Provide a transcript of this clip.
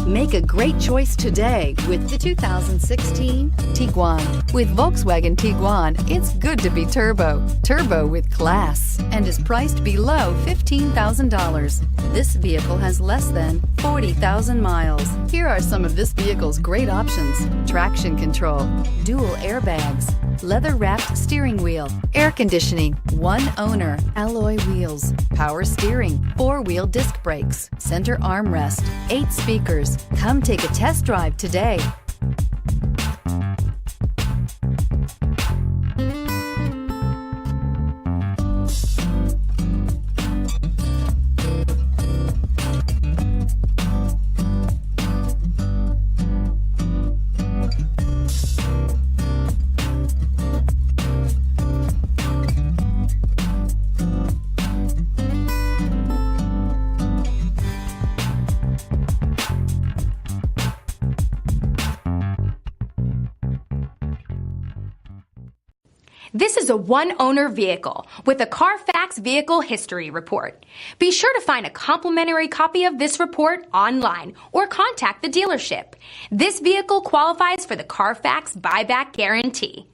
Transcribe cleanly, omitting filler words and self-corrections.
Make a great choice today with the 2016 Tiguan. With Volkswagen Tiguan, it's good to be turbo. Turbo with class, and is priced below $15,000. This vehicle has less than 40,000 miles. Here are some of this vehicle's great options: traction control, dual airbags, leather-wrapped steering wheel, air conditioning, one owner, alloy wheels, power steering, four-wheel disc brakes, center armrest, 8 speakers. Come take a test drive today. This is a one-owner vehicle with a Carfax Vehicle History Report. Be sure to find a complimentary copy of this report online or contact the dealership. This vehicle qualifies for the Carfax Buyback Guarantee.